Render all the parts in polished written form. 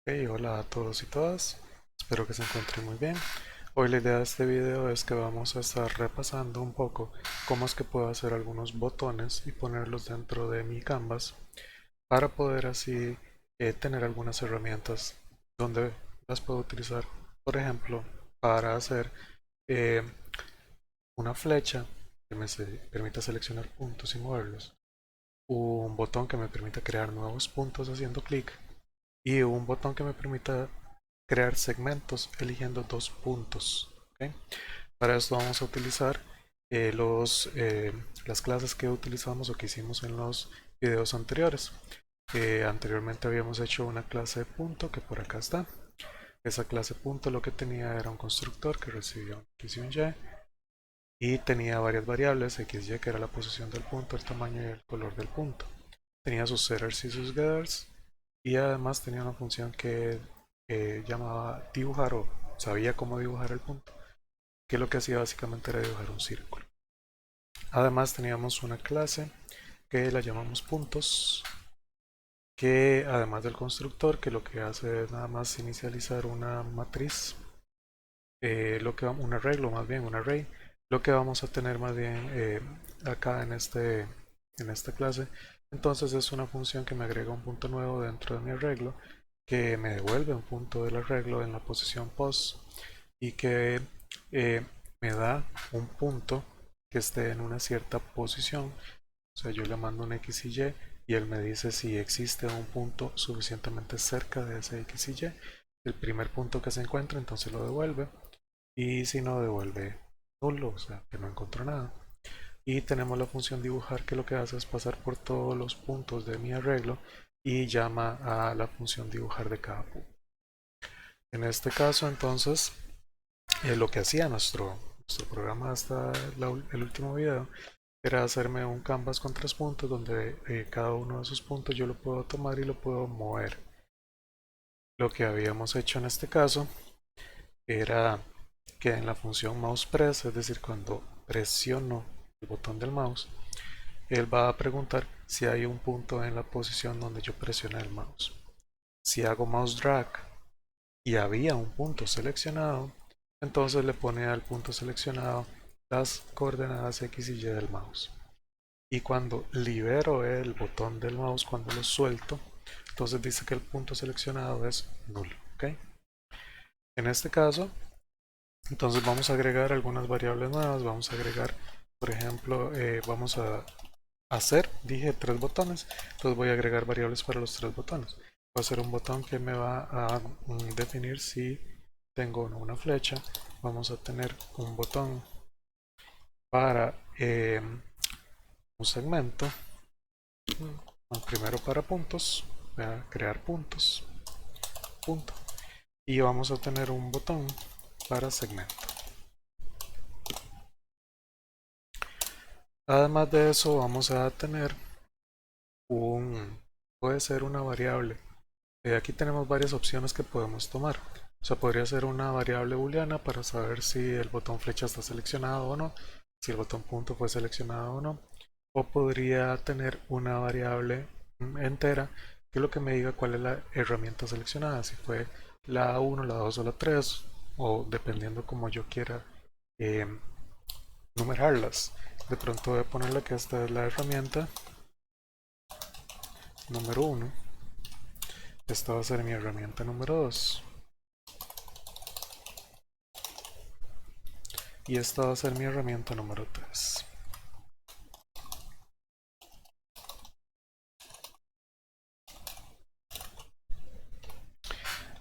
Hey, hola a todos y todas, espero que se encuentren muy bien. Hoy la idea de este video es que vamos a estar repasando un poco cómo es que puedo hacer algunos botones y ponerlos dentro de mi canvas para poder así tener algunas herramientas donde las puedo utilizar, por ejemplo, para hacer eh, una flecha que permita seleccionar puntos y moverlos, un botón que me permita crear nuevos puntos haciendo clic y un botón que me permita crear segmentos eligiendo dos puntos. ¿Ok? Para esto vamos a utilizar las clases que utilizamos o que hicimos en los videos anteriores. Anteriormente habíamos hecho una clase de punto que por acá está. Esa clase punto lo que tenía era un constructor que recibía un x y un y tenía varias variables, x, y, que era la posición del punto, el tamaño y el color del punto. Tenía sus setters y sus getters, y además tenía una función que llamaba dibujar, o sabía cómo dibujar el punto, que lo que hacía básicamente era dibujar un círculo. Además teníamos una clase que la llamamos puntos, que además del constructor, que lo que hace es nada más inicializar una matriz, un arreglo más bien, un array. Lo que vamos a tener más bien acá en esta clase, entonces es una función que me agrega un punto nuevo dentro de mi arreglo, que me devuelve un punto del arreglo en la posición post y que eh, me da un punto que esté en una cierta posición. O sea, yo le mando un x y él me dice si existe un punto suficientemente cerca de ese x y. El primer punto que se encuentra, entonces lo devuelve, y si no, devuelve nulo, o sea que no encontró nada. Y tenemos la función dibujar, que lo que hace es pasar por todos los puntos de mi arreglo y llama a la función dibujar de cada punto. En este caso entonces lo que hacía nuestro programa hasta el último video era hacerme un canvas con 3 puntos donde cada uno de esos puntos yo lo puedo tomar y lo puedo mover. Lo que habíamos hecho en este caso era que en la función mouse press, es decir, cuando presiono el botón del mouse, él va a preguntar si hay un punto en la posición donde yo presioné el mouse. Si hago mouse drag y había un punto seleccionado, entonces le pone al punto seleccionado las coordenadas x y y del mouse. Y cuando libero el botón del mouse, cuando lo suelto, entonces dice que el punto seleccionado es nulo. ¿Ok? En este caso, entonces vamos a agregar algunas variables nuevas. Vamos a agregar, por ejemplo, vamos a hacer, dije 3 botones, entonces voy a agregar variables para los 3 botones. Va a ser un botón que me va a definir si tengo o no una flecha. Vamos a tener un botón para un segmento. Primero para puntos, voy a crear puntos, punto. Y vamos a tener un botón para segmento. Además de eso vamos a tener puede ser una variable. Aquí tenemos varias opciones que podemos tomar. O sea, podría ser una variable booleana para saber si el botón flecha está seleccionado o no, si el botón punto fue seleccionado o no. O podría tener una variable entera, que es lo que me diga cuál es la herramienta seleccionada, si fue la 1, la 2 o la 3, o dependiendo como yo quiera eh, numerarlas. De pronto voy a ponerle que esta es la herramienta número 1. Esta va a ser mi herramienta número 2. Y esta va a ser mi herramienta número 3.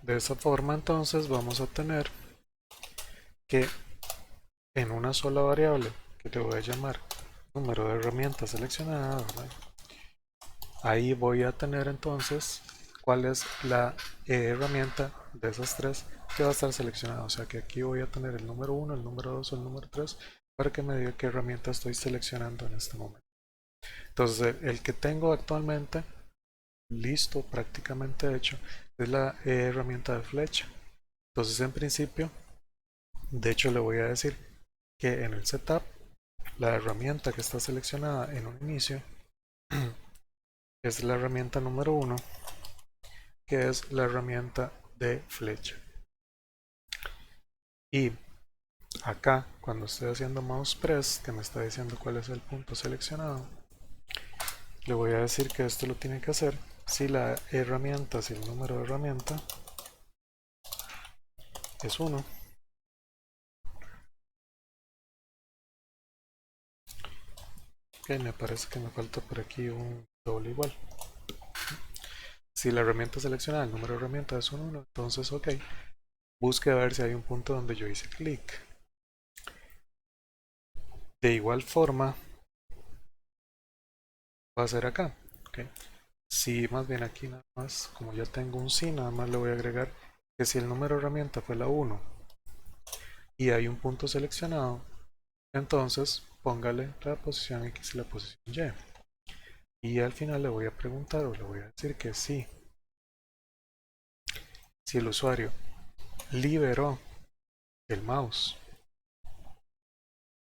De esa forma entonces vamos a tener que en una sola variable, que le voy a llamar número de herramientas seleccionada, ¿verdad? Ahí voy a tener entonces cuál es la herramienta de esas 3 que va a estar seleccionada. O sea que aquí voy a tener el número 1, el número 2 o el número 3 para que me diga qué herramienta estoy seleccionando en este momento. Entonces el que tengo actualmente listo, prácticamente hecho, es la herramienta de flecha. Entonces en principio, de hecho le voy a decir que en el setup la herramienta que está seleccionada en un inicio es la herramienta número 1 que es la herramienta de flecha. Y acá, cuando estoy haciendo mouse press, que me está diciendo cuál es el punto seleccionado, le voy a decir que esto lo tiene que hacer si la herramienta, si el número de herramienta es 1. Ok, me parece que me falta por aquí un doble igual. Si la herramienta seleccionada, el número de herramienta es un 1, entonces ok, busque a ver si hay un punto donde yo hice clic. De igual forma va a ser acá. Okay. Si más bien aquí nada más, como ya tengo un sí, nada más le voy a agregar que si el número de herramienta fue la 1 y hay un punto seleccionado, entonces póngale la posición X y la posición Y. Y al final le voy a preguntar o le voy a decir que sí. Si el usuario liberó el mouse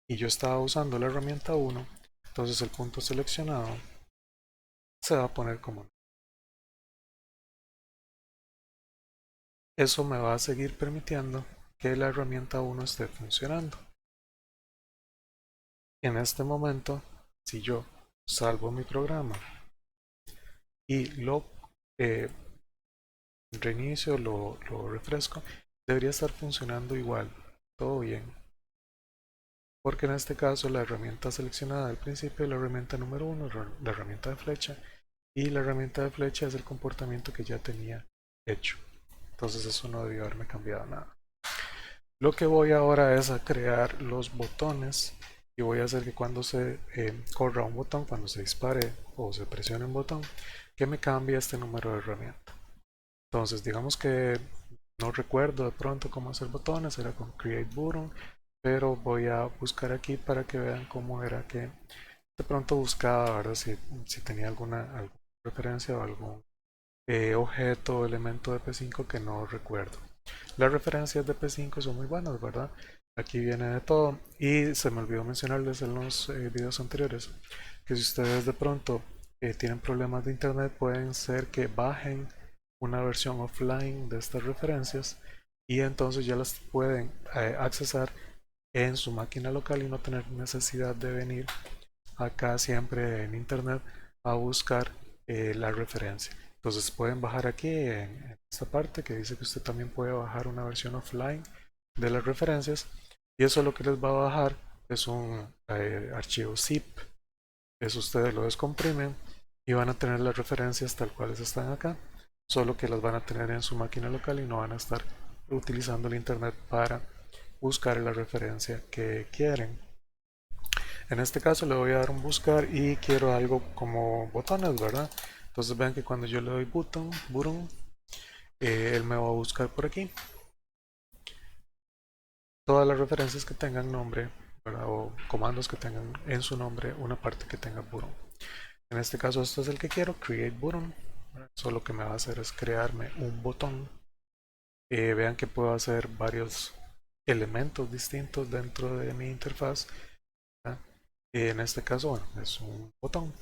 y yo estaba usando la herramienta 1, entonces el punto seleccionado se va a poner como no. Eso me va a seguir permitiendo que la herramienta 1 esté funcionando. En este momento, si yo salvo mi programa y lo eh, reinicio, lo refresco, debería estar funcionando igual, todo bien. Porque en este caso la herramienta seleccionada al principio es la herramienta número 1, la herramienta de flecha, y la herramienta de flecha es el comportamiento que ya tenía hecho. Entonces eso no debió haberme cambiado nada. Lo que voy ahora es a crear los botones y voy a hacer que cuando se corra un botón, cuando se dispare o se presione un botón, que me cambie este número de herramienta. Entonces digamos que no recuerdo de pronto cómo hacer botones, era con Create Button, pero voy a buscar aquí para que vean cómo era que de pronto buscaba, ¿verdad? Si tenía alguna referencia o algún objeto o elemento de P5 que no recuerdo. Las referencias de P5 son muy buenas, ¿verdad? Aquí viene de todo. Y se me olvidó mencionarles en los videos anteriores que si ustedes de pronto tienen problemas de internet, pueden ser que bajen una versión offline de estas referencias y entonces ya las pueden accesar en su máquina local y no tener necesidad de venir acá siempre en internet a buscar la referencia. Entonces pueden bajar aquí en esta parte que dice que usted también puede bajar una versión offline de las referencias y eso lo que les va a bajar es un archivo zip. Eso ustedes lo descomprimen y van a tener las referencias tal cuales están acá, solo que las van a tener en su máquina local y no van a estar utilizando el internet para buscar la referencia que quieren. En este caso le voy a dar un buscar y quiero algo como botones, ¿verdad? Entonces vean que cuando yo le doy button, él me va a buscar por aquí todas las referencias que tengan nombre, ¿verdad? O comandos que tengan en su nombre una parte que tenga button. En este caso este es el que quiero, create button. Eso lo que me va a hacer es crearme un botón. Vean que puedo hacer varios elementos distintos dentro de mi interfaz. En este caso, bueno, es un botón.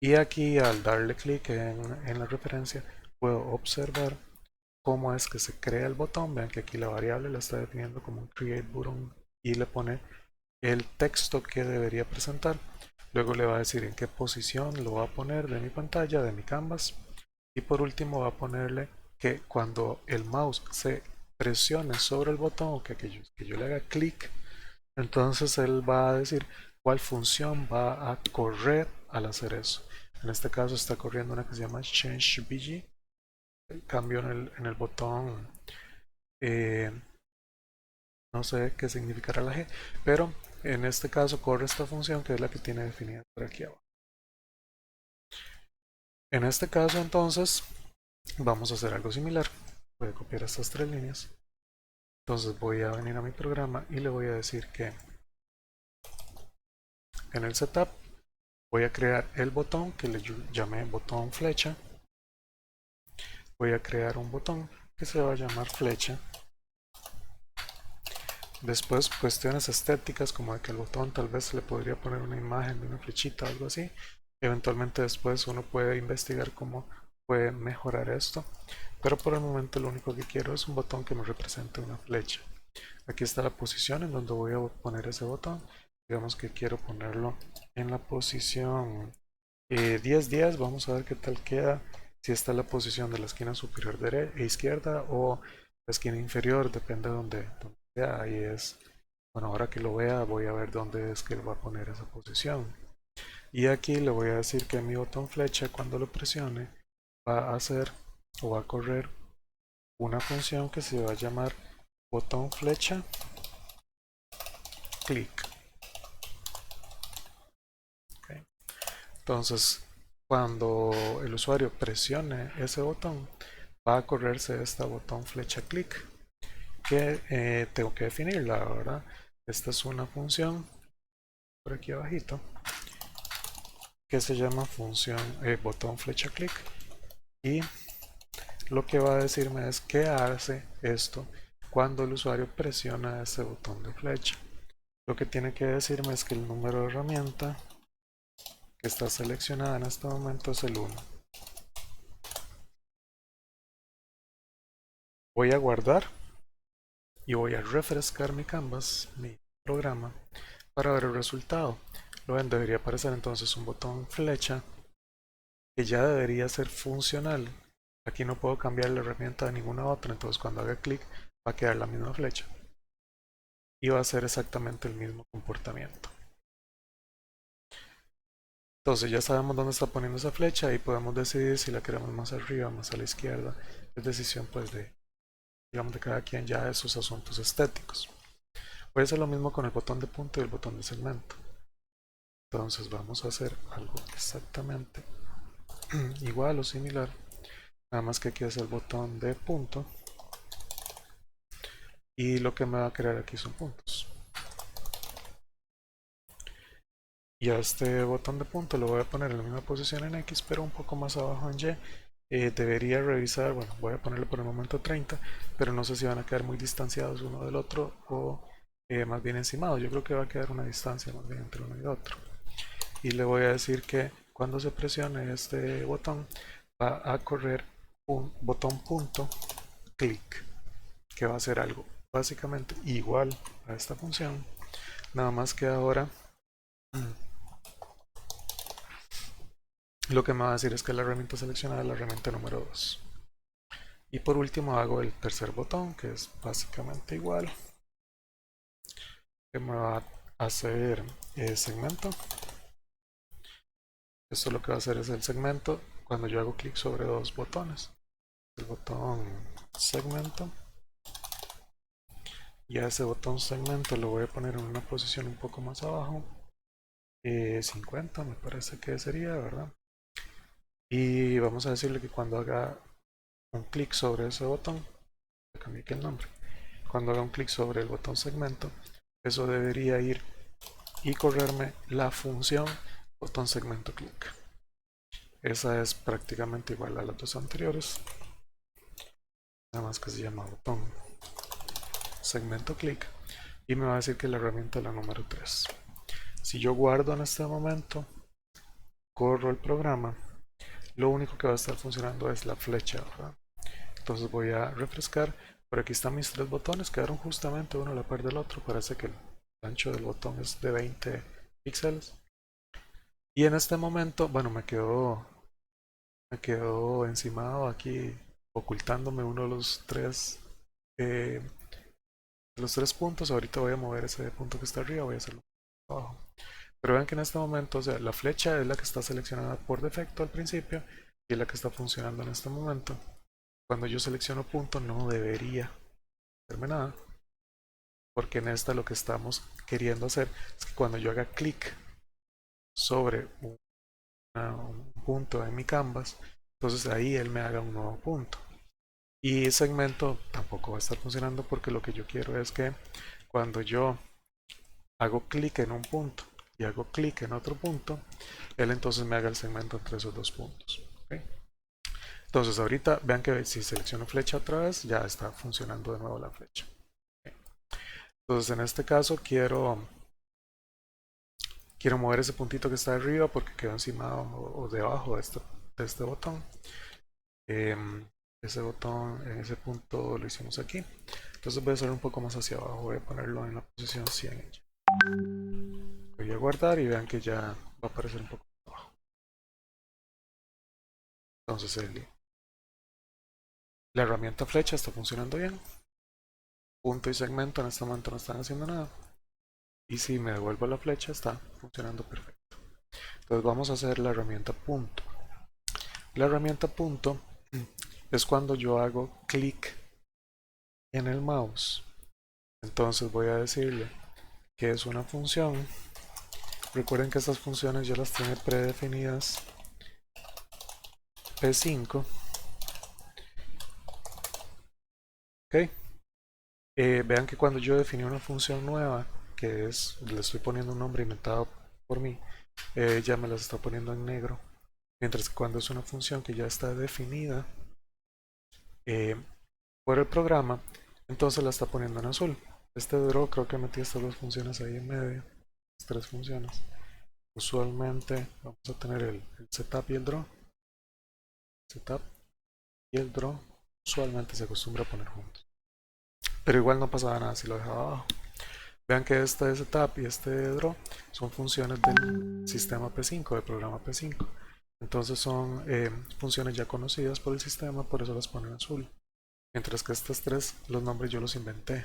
Y aquí al darle clic en la referencia puedo observar cómo es que se crea el botón. Vean que aquí la variable la está definiendo como un create button y le pone el texto que debería presentar. Luego le va a decir en qué posición lo va a poner de mi pantalla, de mi canvas. Y por último va a ponerle que cuando el mouse se presione sobre el botón o que yo le haga clic, entonces él va a decir cuál función va a correr al hacer eso. En este caso está corriendo una que se llama Change BG. Cambio en el botón, eh, no sé qué significará la G, pero en este caso corre esta función que es la que tiene definida por aquí abajo. En este caso entonces vamos a hacer algo similar. Voy a copiar estas tres líneas. Entonces voy a venir a mi programa y le voy a decir que en el setup voy a crear el botón que le llamé botón flecha. Voy a crear un botón que se va a llamar flecha. Después cuestiones estéticas como de que el botón tal vez se le podría poner una imagen de una flechita o algo así. Eventualmente después uno puede investigar cómo puede mejorar esto, pero por el momento lo único que quiero es un botón que me represente una flecha. Aquí está la posición en donde voy a poner ese botón. Digamos que quiero ponerlo en la posición 10-10. Vamos a ver qué tal queda. Si está en la posición de la esquina superior derecha e izquierda o la esquina inferior, depende de donde sea. Ahí es, bueno, ahora que lo vea voy a ver dónde es que va a poner esa posición. Y aquí le voy a decir que mi botón flecha, cuando lo presione, va a hacer o va a correr una función que se va a llamar botón flecha clic. ¿Okay? Entonces, cuando el usuario presione ese botón, va a correrse este botón flecha clic que tengo que definirla, ¿verdad? Esta es una función por aquí abajito que se llama función botón flecha clic, y lo que va a decirme es qué hace esto cuando el usuario presiona ese botón de flecha. Lo que tiene que decirme es que el número de herramienta que está seleccionada en este momento es el 1. Voy a guardar y voy a refrescar mi canvas, mi programa, para ver el resultado. Lo ven, debería aparecer entonces un botón flecha que ya debería ser funcional. Aquí no puedo cambiar la herramienta de ninguna otra, entonces cuando haga clic va a quedar la misma flecha y va a ser exactamente el mismo comportamiento. Entonces ya sabemos dónde está poniendo esa flecha y podemos decidir si la queremos más arriba, más a la izquierda. Es decisión pues digamos, de cada quien, ya de sus asuntos estéticos. Voy a hacer lo mismo con el botón de punto y el botón de segmento. Entonces vamos a hacer algo exactamente igual o similar, nada más que aquí es el botón de punto y lo que me va a crear aquí son puntos. Y a este botón de punto lo voy a poner en la misma posición en X, pero un poco más abajo en Y. Debería revisar, bueno, voy a ponerle por el momento 30, pero no sé si van a quedar muy distanciados uno del otro o más bien encimados. Yo creo que va a quedar una distancia más bien entre uno y otro. Y le voy a decir que cuando se presione este botón va a correr un botón punto clic, que va a hacer algo básicamente igual a esta función, nada más que ahora lo que me va a decir es que la herramienta seleccionada es la herramienta número 2. Y por último hago el tercer botón, que es básicamente igual, que me va a hacer segmento. Esto lo que va a hacer es el segmento cuando yo hago clic sobre dos botones. El botón segmento, y a ese botón segmento lo voy a poner en una posición un poco más abajo, 50 me parece que sería, ¿verdad? Y vamos a decirle que cuando haga un clic sobre ese botón, cambié aquí el nombre, cuando haga un clic sobre el botón segmento, eso debería ir y correrme la función botón segmento clic. Esa es prácticamente igual a las dos anteriores, nada más que se llama botón segmento clic y me va a decir que la herramienta es la número 3. Si yo guardo en este momento, corro el programa, lo único que va a estar funcionando es la flecha, ¿verdad? Entonces voy a refrescar. Por aquí están mis tres botones, quedaron justamente uno a la par del otro. Parece que el ancho del botón es de 20 píxeles. Y en este momento, bueno, me quedó encimado aquí, ocultándome uno eh, de los tres puntos. Ahorita voy a mover ese punto que está arriba, voy a hacerlo abajo. Pero vean que en este momento, o sea, la flecha es la que está seleccionada por defecto al principio y es la que está funcionando en este momento. Cuando yo selecciono punto no debería hacerme nada, porque en esta lo que estamos queriendo hacer es que cuando yo haga clic sobre un punto en mi canvas, entonces ahí él me haga un nuevo punto. Y segmento tampoco va a estar funcionando porque lo que yo quiero es que cuando yo hago clic en un punto y hago clic en otro punto, él entonces me haga el segmento entre esos dos puntos. ¿Okay? Entonces ahorita vean que si selecciono flecha otra vez, ya está funcionando de nuevo la flecha. ¿Okay? Entonces en este caso quiero mover ese puntito que está arriba porque quedó encima o debajo de este botón. ese botón en ese punto lo hicimos aquí. Entonces voy a hacer un poco más hacia abajo, voy a ponerlo en la posición 100. Voy a guardar y vean que ya va a aparecer un poco más abajo. Entonces la herramienta flecha está funcionando bien. Punto y segmento en este momento no están haciendo nada. Y si me devuelvo la flecha está funcionando perfecto. Entonces vamos a hacer la herramienta punto. La herramienta punto es cuando yo hago clic en el mouse. Entonces voy a decirle que es una función. Recuerden que estas funciones ya las tiene predefinidas P5. Ok. Vean que cuando yo definí una función nueva, que es, le estoy poniendo un nombre inventado por mí, ya me las está poniendo en negro. Mientras que cuando es una función que ya está definida eh, por el programa, entonces la está poniendo en azul. Este draw creo que metí estas dos funciones ahí en medio, las tres funciones. Usualmente vamos a tener el setup y el draw. Setup y el draw usualmente se acostumbra a poner juntos. Pero igual no pasaba nada si lo dejaba abajo. Vean que este setup y este draw son funciones del sistema P5, del programa P5. Entonces son funciones ya conocidas por el sistema, por eso las ponen en azul. Mientras que estas tres, los nombres yo los inventé.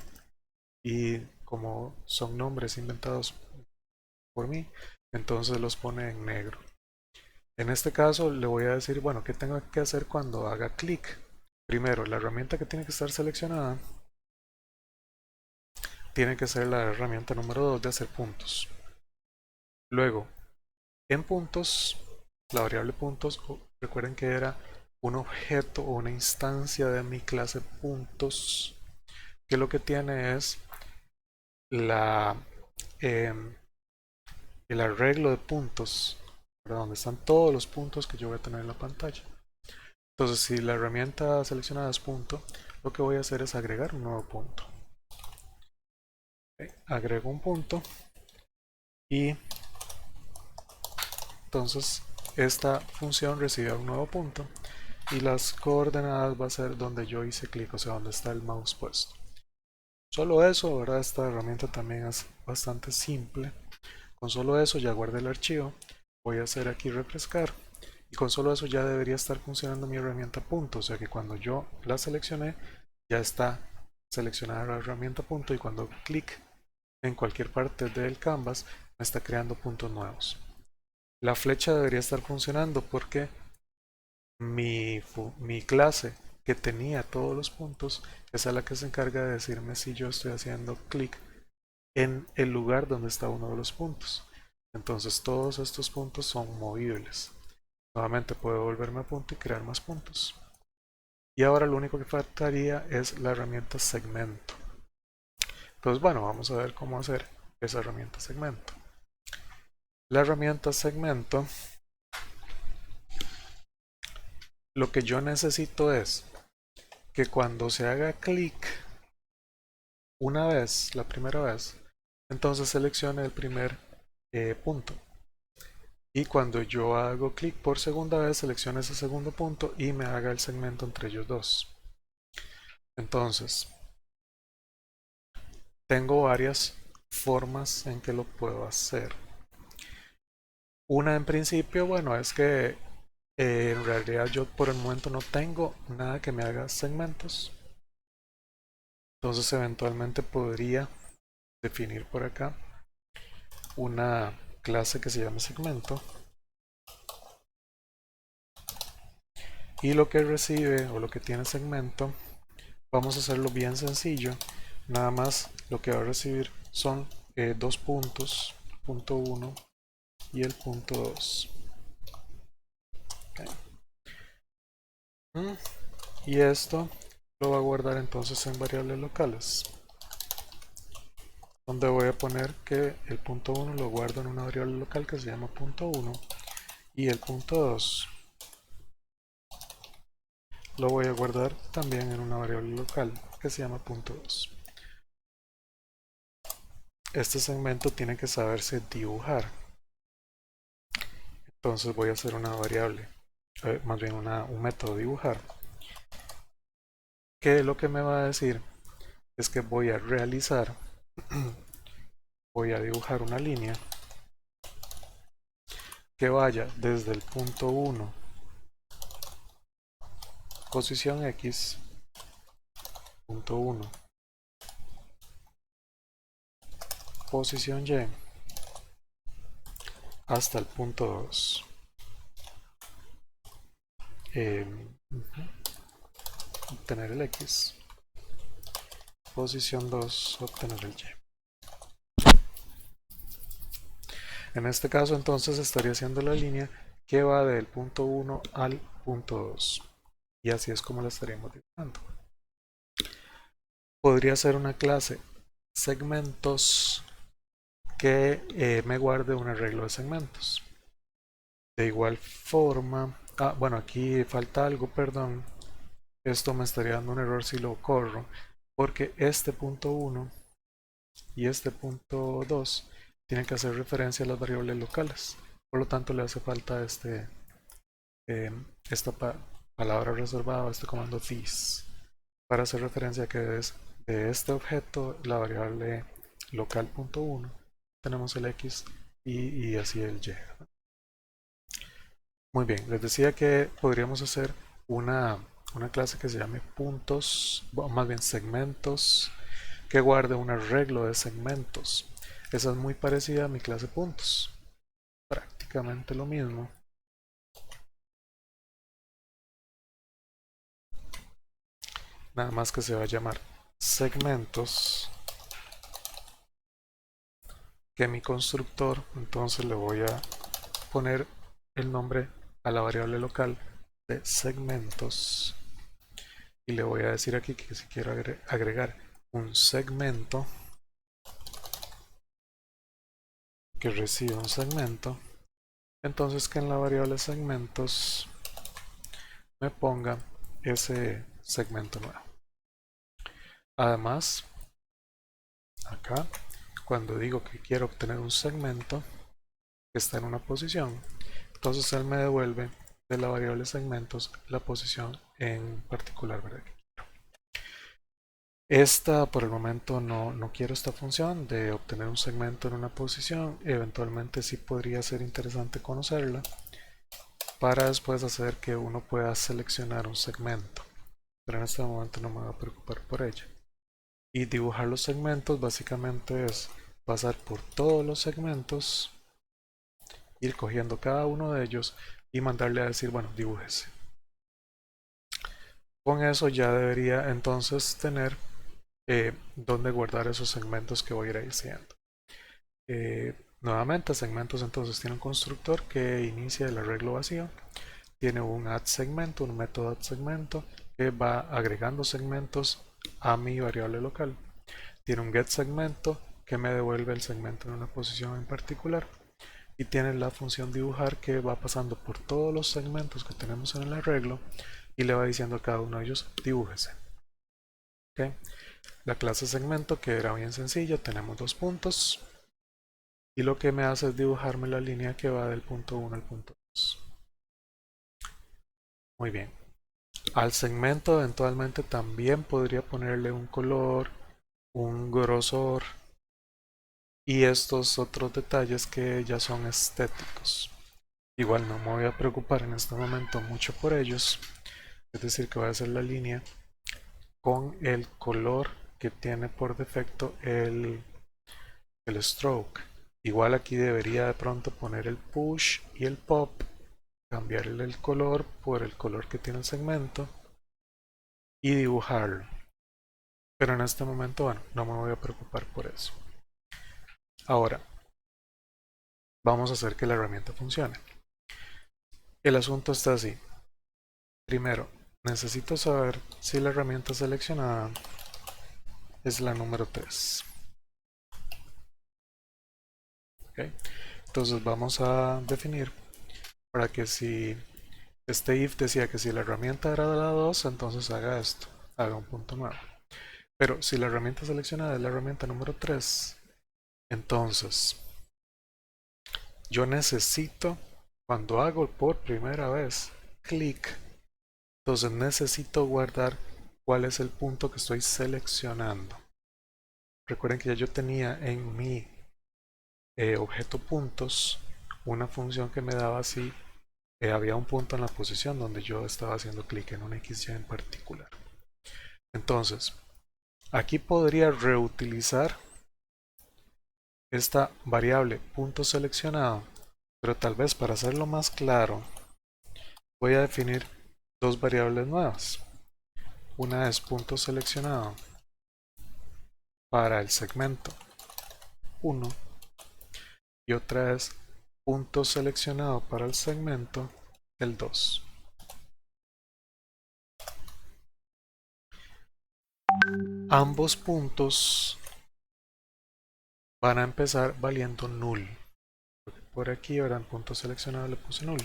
Y como son nombres inventados por mí, entonces los pone en negro. En este caso le voy a decir, bueno, ¿qué tengo que hacer cuando haga clic? Primero, la herramienta que tiene que estar seleccionada tiene que ser la herramienta número 2 de hacer puntos. Luego, en puntos, la variable puntos, recuerden que era un objeto o una instancia de mi clase puntos, que lo que tiene es la, el arreglo de puntos, donde están todos los puntos que yo voy a tener en la pantalla. Entonces, si la herramienta seleccionada es punto, lo que voy a hacer es agregar un nuevo punto. Agrego un punto y entonces esta función recibe un nuevo punto y las coordenadas va a ser donde yo hice clic, o sea, donde está el mouse puesto. Solo eso, ¿verdad? Esta herramienta también es bastante simple. Con solo eso ya guardé el archivo. Voy a hacer aquí refrescar. Y con solo eso ya debería estar funcionando mi herramienta punto. O sea que cuando yo la seleccioné, ya está seleccionada la herramienta punto. Y cuando clic en cualquier parte del canvas, me está creando puntos nuevos. La flecha debería estar funcionando porque mi clase que tenía todos los puntos es a la que se encarga de decirme si yo estoy haciendo clic en el lugar donde está uno de los puntos. Entonces todos estos puntos son movibles. Nuevamente puedo volverme a punto y crear más puntos. Y ahora lo único que faltaría es la herramienta segmento. Entonces bueno, vamos a ver cómo hacer esa herramienta segmento. La herramienta segmento, lo que yo necesito es que cuando se haga clic una vez, la primera vez, entonces seleccione el primer punto. Y cuando yo hago clic por segunda vez, seleccione ese segundo punto y me haga el segmento entre ellos dos. Entonces, tengo varias formas en que lo puedo hacer. Una en principio, bueno, es que en realidad yo por el momento no tengo nada que me haga segmentos. Entonces eventualmente podría definir por acá una clase que se llama segmento. Y lo que recibe o lo que tiene segmento, vamos a hacerlo bien sencillo. Nada más lo que va a recibir son dos puntos, punto 1 y el punto 2. Okay. Y esto lo va a guardar entonces en variables locales, donde voy a poner que el punto 1 lo guardo en una variable local que se llama punto 1 y el punto 2 lo voy a guardar también en una variable local que se llama punto 2. Este segmento tiene que saberse dibujar. Entonces voy a hacer una variable más bien un método dibujar, que lo que me va a decir es que voy a realizar, voy a dibujar una línea que vaya desde el punto 1, posición X, punto 1, posición Y, hasta el punto 2. Eh, obtener el X, posición 2, obtener el Y. En este caso entonces estaría haciendo la línea que va del punto 1 al punto 2. Y así es como la estaríamos dibujando. Podría ser una clase segmentos que me guarde un arreglo de segmentos. De igual forma, bueno, aquí falta algo, perdón. Esto me estaría dando un error si lo corro, porque este punto 1 y este punto 2 tienen que hacer referencia a las variables locales. Por lo tanto, le hace falta esta palabra reservada, este comando this, para hacer referencia a que es de este objeto la variable local punto 1 tenemos el x y así el y. Muy bien, les decía que podríamos hacer una clase que se llame puntos, más bien segmentos, que guarde un arreglo de segmentos. Esa es muy parecida a mi clase puntos, prácticamente lo mismo. Nada más que se va a llamar segmentos, que mi constructor, entonces le voy a poner el nombre a la variable local de segmentos y le voy a decir aquí que si quiero agregar un segmento que recibe un segmento, entonces que en la variable segmentos me ponga ese segmento nuevo. Además, acá, cuando digo que quiero obtener un segmento que está en una posición, entonces él me devuelve de la variable segmentos la posición en particular, ¿verdad? Esta por el momento no quiero esta función de obtener un segmento en una posición. Eventualmente sí podría ser interesante conocerla para después hacer que uno pueda seleccionar un segmento, pero en este momento no me voy a preocupar por ella. Y dibujar los segmentos básicamente es pasar por todos los segmentos, ir cogiendo cada uno de ellos y mandarle a decir, bueno, dibújese. Con eso ya debería entonces tener donde guardar esos segmentos que voy a ir haciendo. Nuevamente, segmentos entonces tiene un constructor que inicia el arreglo vacío, tiene un add segmento, un método add segmento que va agregando segmentos a mi variable local, tiene un get segmento que me devuelve el segmento en una posición en particular y tiene la función dibujar que va pasando por todos los segmentos que tenemos en el arreglo y le va diciendo a cada uno de ellos dibújese. ¿Okay? La clase segmento, que era bien sencilla, tenemos dos puntos y lo que me hace es dibujarme la línea que va del punto 1 al punto 2. Muy bien. Al segmento eventualmente también podría ponerle un color, un grosor y estos otros detalles que ya son estéticos. Igual no me voy a preocupar en este momento mucho por ellos, es decir que voy a hacer la línea con el color que tiene por defecto el stroke. Igual aquí debería de pronto poner el push y el pop, cambiarle el color por el color que tiene el segmento y dibujarlo. Pero en este momento, bueno, no me voy a preocupar por eso. Ahora, vamos a hacer que la herramienta funcione. El asunto está así. Primero, necesito saber si la herramienta seleccionada es la número 3. ¿Okay? Entonces vamos a definir para que si este if decía que si la herramienta era de la 2, entonces haga esto, haga un punto nuevo. Pero si la herramienta seleccionada es la herramienta número 3, entonces yo necesito, cuando hago por primera vez clic, entonces necesito guardar cuál es el punto que estoy seleccionando. Recuerden que ya yo tenía en mi objeto puntos una función que me daba si había un punto en la posición donde yo estaba haciendo clic en un XY en particular. Entonces, aquí podría reutilizar esta variable punto seleccionado, pero tal vez para hacerlo más claro voy a definir dos variables nuevas. Una es punto seleccionado para el segmento 1 y otra es punto seleccionado para el segmento el 2. Ambos puntos van a empezar valiendo null. Por aquí ahora en punto seleccionado le puse null.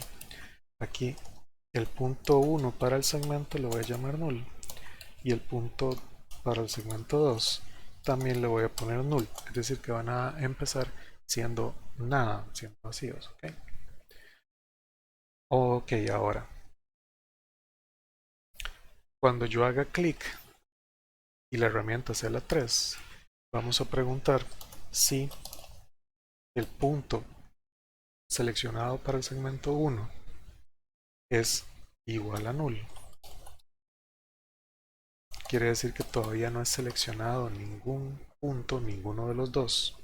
Aquí el punto 1 para el segmento lo voy a llamar null y el punto para el segmento 2 también le voy a poner null, es decir que van a empezar siendo nada, siendo vacíos. Ok, ahora cuando yo haga clic y la herramienta sea la 3, vamos a preguntar si el punto seleccionado para el segmento 1 es igual a null. Quiere decir que todavía no es seleccionado ningún punto, ninguno de los dos.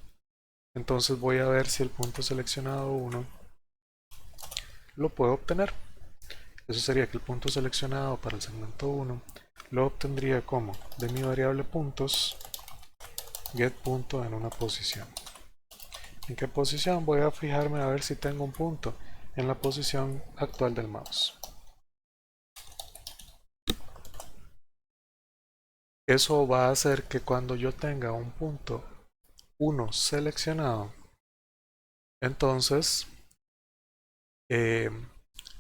Entonces voy a ver si el punto seleccionado 1 lo puedo obtener. Eso sería que el punto seleccionado para el segmento 1 lo obtendría como de mi variable puntos get punto en una posición. ¿En qué posición? Voy a fijarme a ver si tengo un punto en la posición actual del mouse. Eso va a hacer que cuando yo tenga un punto 1 seleccionado, entonces,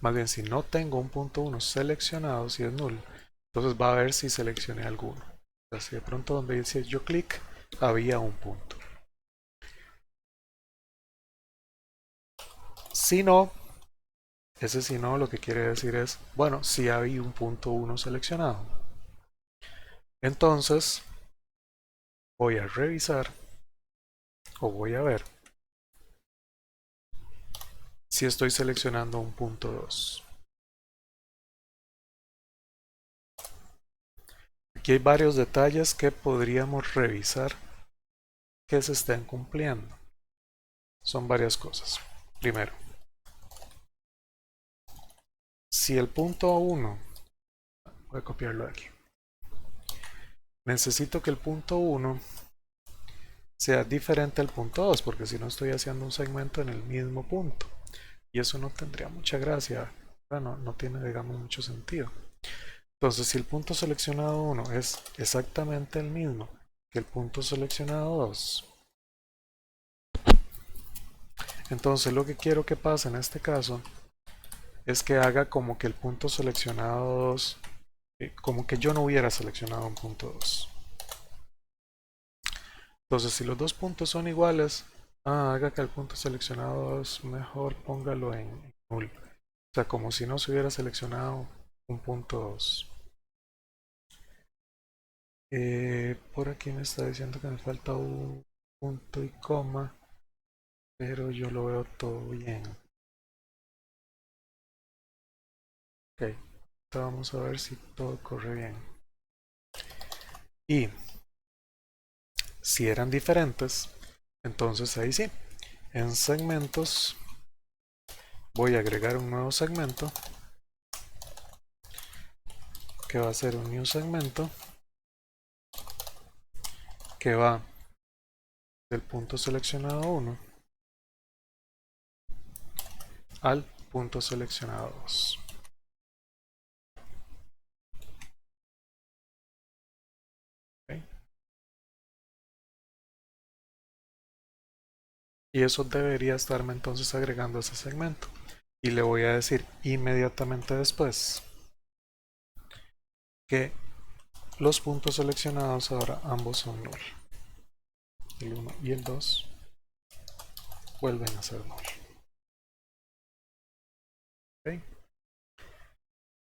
más bien si no tengo un punto 1 seleccionado, si es null, entonces va a ver si seleccioné alguno. Así de pronto donde dice yo clic, había un punto. Si no, ese si no lo que quiere decir es, bueno, si había un punto 1 seleccionado. Entonces, voy a revisar o voy a ver si estoy seleccionando un punto 2. Aquí hay varios detalles que podríamos revisar que se estén cumpliendo. Son varias cosas. Primero, si el punto 1, voy a copiarlo de aquí, necesito que el punto 1 sea diferente al punto 2, porque si no estoy haciendo un segmento en el mismo punto. Y eso no tendría mucha gracia. Bueno, no tiene, digamos, mucho sentido. Entonces, si el punto seleccionado 1 es exactamente el mismo que el punto seleccionado 2, entonces lo que quiero que pase en este caso es que haga como que el punto seleccionado 2, como que yo no hubiera seleccionado un punto 2. Entonces, si los dos puntos son iguales, haga que el punto seleccionado 2 mejor póngalo en null. O sea, como si no se hubiera seleccionado un punto 2. Por aquí me está diciendo que me falta un punto y coma, pero yo lo veo todo bien. Ok, entonces vamos a ver si todo corre bien. Y si eran diferentes, entonces ahí sí, en segmentos voy a agregar un nuevo segmento que va a ser un new segmento que va del punto seleccionado 1 al punto seleccionado 2. ¿Okay? Y eso debería estarme entonces agregando ese segmento. Y le voy a decir inmediatamente después que los puntos seleccionados ahora ambos son null. El 1 y el 2 vuelven a ser null. ¿Okay?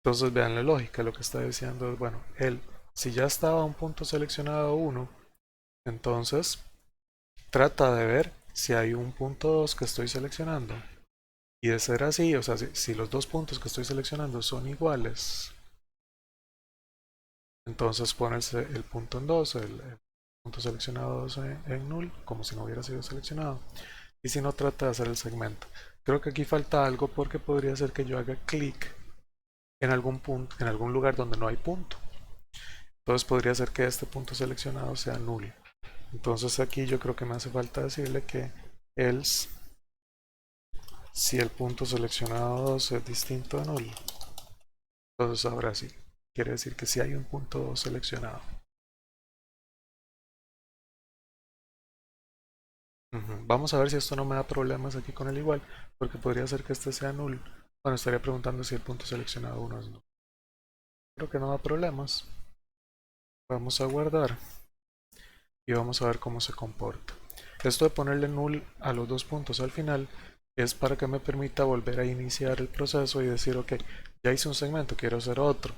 Entonces vean la lógica, lo que está diciendo es, bueno, él, si ya estaba un punto seleccionado 1, entonces trata de ver si hay un punto 2 que estoy seleccionando. Y de ser así, o sea, si los dos puntos que estoy seleccionando son iguales, entonces pone el punto en 2, el punto seleccionado 2 en null, como si no hubiera sido seleccionado. Y si no, trata de hacer el segmento. Creo que aquí falta algo porque podría ser que yo haga clic en algún punto, en algún lugar donde no hay punto. Entonces podría ser que este punto seleccionado sea null. Entonces aquí yo creo que me hace falta decirle que else, si el punto seleccionado 2 es distinto a null, entonces ahora sí, quiere decir que si hay un punto 2 seleccionado. Vamos a ver si esto no me da problemas aquí con el igual, porque podría ser que este sea null. Bueno, estaría preguntando si el punto seleccionado 1 es null. Creo que no da problemas. Vamos a guardar y vamos a ver cómo se comporta. Esto de ponerle null a los dos puntos al final es para que me permita volver a iniciar el proceso y decir, ok, ya hice un segmento, quiero hacer otro.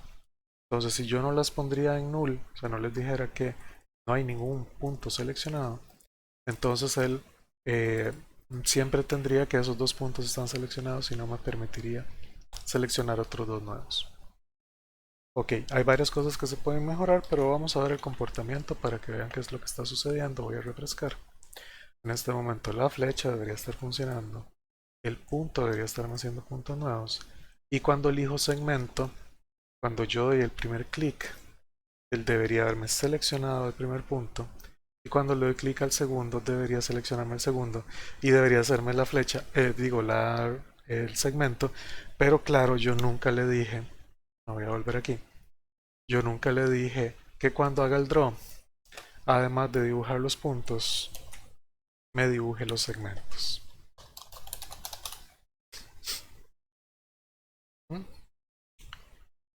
Entonces si yo no las pondría en null, o sea, no les dijera que no hay ningún punto seleccionado, entonces él siempre tendría que esos dos puntos están seleccionados y no me permitiría seleccionar otros dos nuevos. Ok, hay varias cosas que se pueden mejorar, pero vamos a ver el comportamiento para que vean qué es lo que está sucediendo. Voy a refrescar. En este momento la flecha debería estar funcionando. El punto debería estarme haciendo puntos nuevos. Y cuando elijo segmento, cuando yo doy el primer clic, él debería haberme seleccionado el primer punto. Y cuando le doy clic al segundo, debería seleccionarme el segundo. Y debería hacerme la flecha, el segmento. Pero claro, yo nunca le dije, no voy a volver aquí. Yo nunca le dije que cuando haga el draw, además de dibujar los puntos, me dibuje los segmentos. ¿Mm?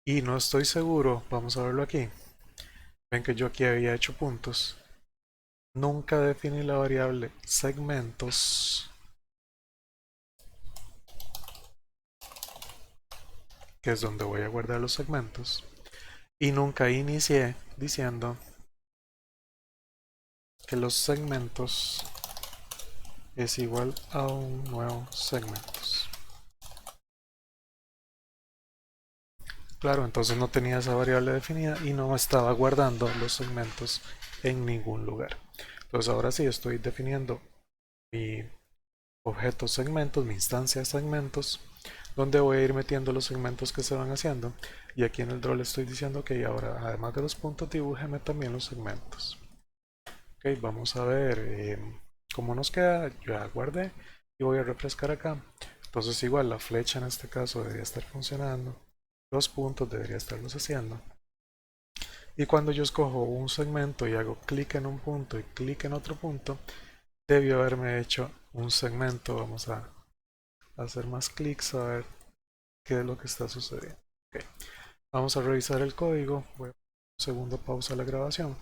Y no estoy seguro, vamos a verlo aquí. Ven que yo aquí había hecho puntos. Nunca definí la variable segmentos, que es donde voy a guardar los segmentos. Y nunca inicié diciendo que los segmentos es igual a un nuevo segmentos. Claro, entonces no tenía esa variable definida y no estaba guardando los segmentos en ningún lugar. Entonces ahora sí estoy definiendo mi objeto segmentos, mi instancia segmentos, donde voy a ir metiendo los segmentos que se van haciendo. Y aquí en el draw le estoy diciendo que ahora, además de los puntos, dibújeme también los segmentos. Ok, vamos a ver cómo nos queda. Ya guardé y voy a refrescar acá. Entonces igual la flecha en este caso debería estar funcionando. Los puntos debería estarlos haciendo. Y cuando yo escojo un segmento y hago clic en un punto y clic en otro punto, debió haberme hecho un segmento. Vamos a hacer más clics a ver qué es lo que está sucediendo. Okay. Vamos a revisar el código. Voy a poner un segundo pausa a la grabación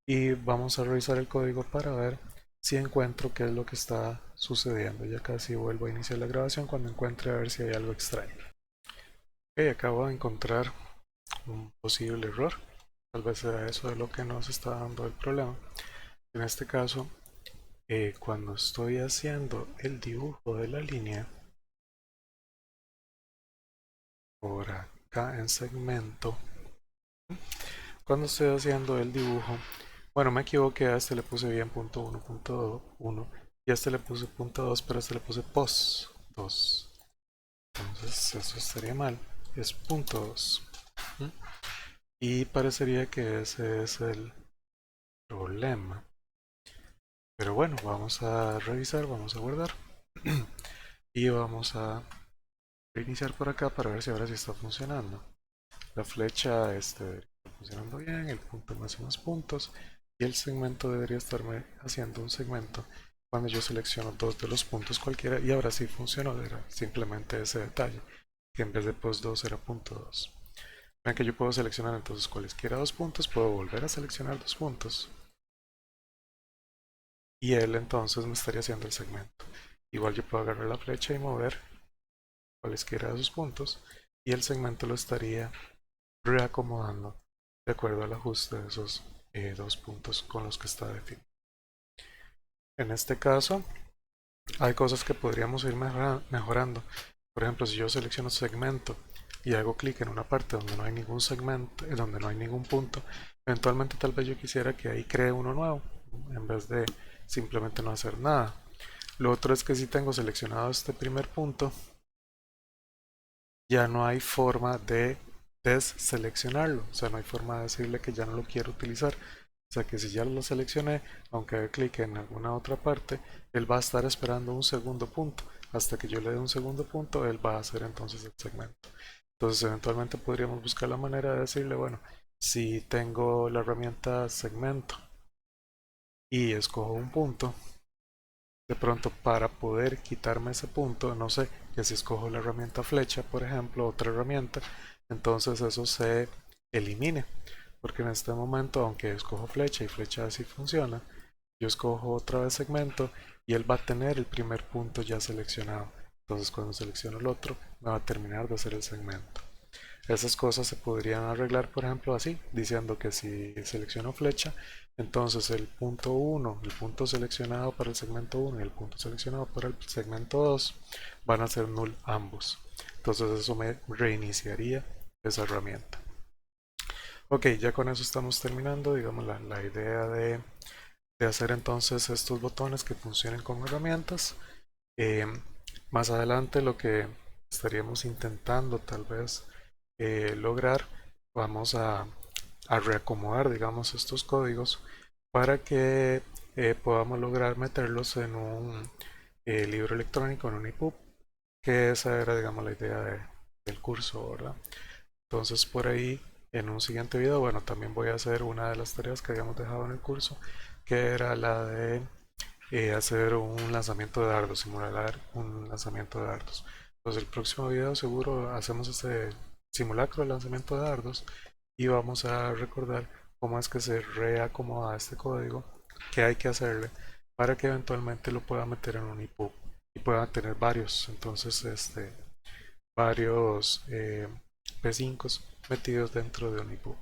y vamos a revisar el código para ver si encuentro qué es lo que está sucediendo. Ya casi vuelvo a iniciar la grabación cuando encuentre a ver si hay algo extraño. Ok, acabo de encontrar un posible error. Tal vez sea eso de lo que nos está dando el problema. En este caso, cuando estoy haciendo el dibujo de la línea, por acá en segmento, cuando estoy haciendo el dibujo, bueno, me equivoqué, a este le puse bien punto 1, punto 1, y a este le puse punto 2, pero a este le puse pos 2. Entonces eso estaría mal, es punto 2. Y parecería que ese es el problema. Pero bueno, vamos a revisar, vamos a guardar y vamos a reiniciar por acá para ver si ahora sí está funcionando. La flecha está funcionando bien, el punto me hace más puntos y el segmento debería estarme haciendo un segmento cuando yo selecciono dos de los puntos cualquiera y ahora sí funcionó, era simplemente ese detalle, que en vez de post 2 era punto 2. Vean que yo puedo seleccionar entonces cualesquiera dos puntos, puedo volver a seleccionar dos puntos y él entonces me estaría haciendo el segmento. Igual yo puedo agarrar la flecha y mover cualesquiera de esos puntos y el segmento lo estaría reacomodando de acuerdo al ajuste de esos dos puntos con los que está definido. En este caso hay cosas que podríamos ir mejorando. Por ejemplo, si yo selecciono segmento y hago clic en una parte donde no hay ningún segmento, donde no hay ningún punto, eventualmente tal vez yo quisiera que ahí cree uno nuevo en vez de simplemente no hacer nada. Lo otro es que si tengo seleccionado este primer punto, ya no hay forma de deseleccionarlo, o sea, no hay forma de decirle que ya no lo quiero utilizar. O sea que si ya lo seleccioné, aunque haga clic en alguna otra parte, él va a estar esperando un segundo punto. Hasta que yo le dé un segundo punto, él va a hacer entonces el segmento. Entonces eventualmente podríamos buscar la manera de decirle, bueno, si tengo la herramienta segmento y escojo un punto, de pronto para poder quitarme ese punto, no sé, que si escojo la herramienta flecha, por ejemplo, otra herramienta, entonces eso se elimine. Porque en este momento, aunque escojo flecha y flecha así funciona, yo escojo otra vez segmento y él va a tener el primer punto ya seleccionado. Entonces cuando selecciono el otro, me va a terminar de hacer el segmento. Esas cosas se podrían arreglar, por ejemplo, así, diciendo que si selecciono flecha, entonces el punto 1, el punto seleccionado para el segmento 1 y el punto seleccionado para el segmento 2 van a ser null ambos. Entonces eso me reiniciaría esa herramienta. Ok, ya con eso estamos terminando, digamos, la idea de hacer entonces estos botones que funcionen como herramientas. Eh, Más adelante lo que estaríamos intentando tal vez lograr, vamos a reacomodar, digamos, estos códigos para que podamos lograr meterlos en un libro electrónico, en un EPUB, que esa era, digamos, la idea del curso, ¿verdad? Entonces por ahí en un siguiente video, bueno, también voy a hacer una de las tareas que habíamos dejado en el curso, que era la de hacer un lanzamiento de dardos, simular un lanzamiento de dardos. Entonces el próximo video seguro hacemos este simulacro de lanzamiento de dardos y vamos a recordar cómo es que se reacomoda este código, qué hay que hacerle para que eventualmente lo pueda meter en un EPUB y pueda tener varios, entonces varios P5 metidos dentro de un EPUB.